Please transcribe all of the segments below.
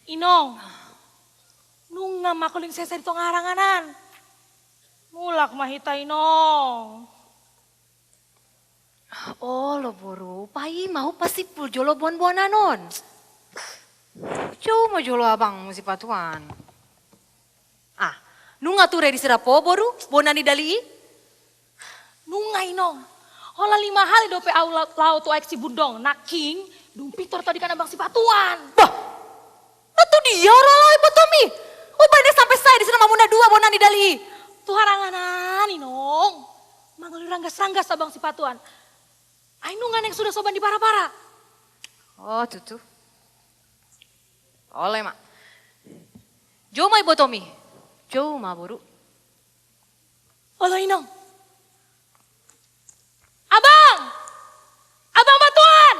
Inong, nungam aku ling sesa di tong aranganan. Mulak mahita inong. Oh lo boru, pai mau pasti pul jolo buan-buanan non. Cuma jolo abang musi patuan. Ah, nunga ture di serapo boru, bonani dali. Nunga inong. Hola 5 hali dope au lau tu aik si bundong. Naking, dumpitor tadi kan abang si patuan. Bah, itu dia orang lain Tommy. Oh banyak sampai saya di sana mamuna 2 bonani dali. Tuh haranganan inong. Manggil ranggas-ranggas abang si patuan. Ainungan yang sudah soban di para-para. Oh tuh. Oleh mak. Joma ibu Tommy. Joma boru. Halo inong. Abang! Abang Batuan!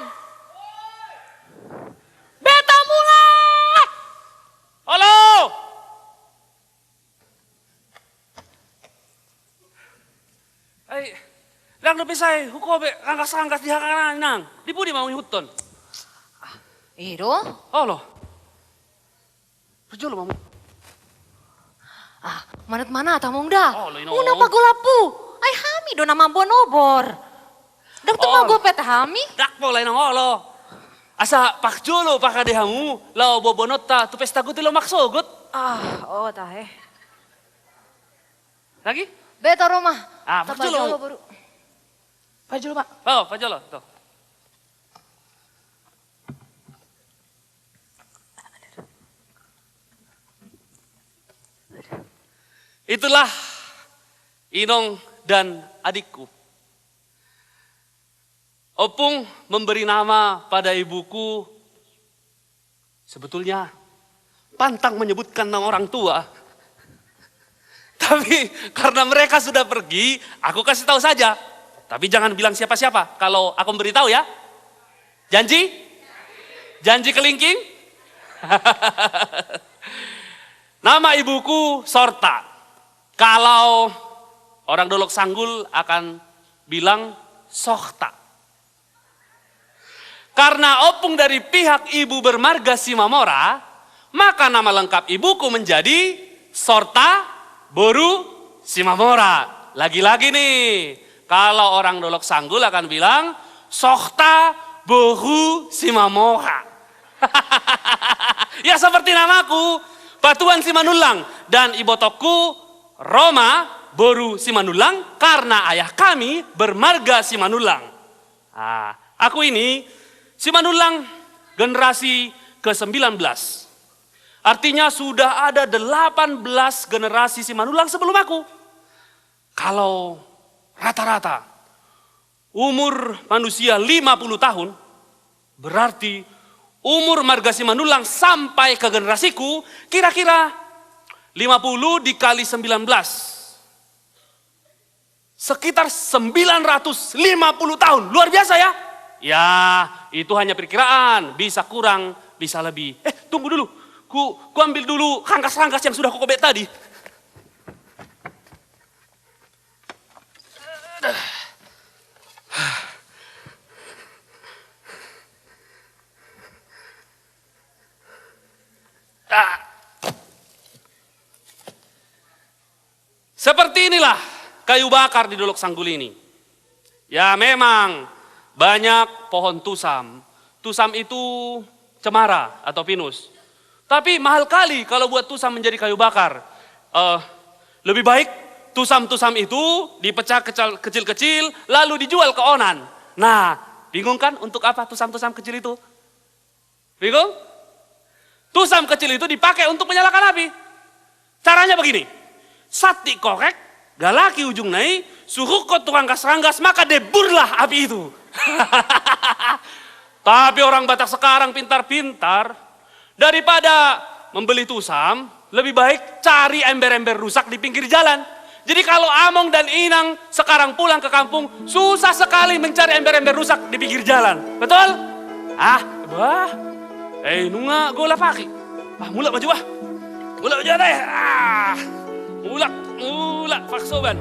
Beta mulai! Halo! Lang lebih saya, hukobe rangkas-rangkas di hakanan nang. Di budi mau huton. Iro? Halo. Rejolo mamu. Ah, manat mana tamong dah. Oh, lo ino. Una pagulapu. Ay hami do nama bonobor. Dak tu mau gopet hami? Dak po lain ang holo. Asa pakjolo pakadehamu, lao bobonota tu pesta guti lo maksogot. Ah, oh tahe. Lagi? Beta Roma. Ah, Tapajolo pakjolo. baru. Pajul pak. Oh, pakjolo tuh. Itulah Inong dan adikku. Opung memberi nama pada ibuku, sebetulnya pantang menyebutkan nama orang tua. Tapi karena mereka sudah pergi, aku kasih tahu saja. Tapi jangan bilang siapa-siapa kalau aku beritahu ya. Janji? Janji kelingking? Nama ibuku Sorta. Kalau orang Dolok Sanggul akan bilang Sohta. Karena opung dari pihak ibu bermarga Simamora, maka nama lengkap ibuku menjadi Sorta Boru Simamora. Lagi-lagi nih, kalau orang Dolok Sanggul akan bilang Sohta Boru Simamora. Ya seperti namaku, Batuan Simanulang, dan ibotokku Roma Boru Simanulang karena ayah kami bermarga Simanulang. Nah, aku ini Simanulang generasi ke-19. Artinya sudah ada 18 generasi Simanulang sebelum aku. Kalau rata-rata umur manusia 50 tahun, berarti umur marga Simanulang sampai ke generasiku kira-kira 50 dikali 19. Sekitar 950 tahun. Luar biasa ya? Ya, itu hanya perkiraan. Bisa kurang, bisa lebih. Tunggu dulu. Ku ambil dulu rangkas-rangkas yang sudah kukobek tadi. Seperti inilah kayu bakar di Dolok Sanggul ini. Ya memang banyak pohon tusam. Tusam itu cemara atau pinus. Tapi mahal kali kalau buat tusam menjadi kayu bakar. Lebih baik tusam-tusam itu dipecah kecil-kecil lalu dijual ke onan. Nah, bingung kan untuk apa tusam-tusam kecil itu? Bingung? Tusam kecil itu dipakai untuk menyalakan api. Caranya begini. Sati korek, galaki ujung naik, suruh kau ranggas-ranggas, maka deburlah api itu. Tapi orang Batak sekarang pintar-pintar. Daripada membeli tusam, lebih baik cari ember-ember rusak di pinggir jalan. Jadi kalau Among dan Inang sekarang pulang ke kampung, susah sekali mencari ember-ember rusak di pinggir jalan. Betul? Nunga gola paki. Mulak baju Mulak baju deh. Mulak, paksoban.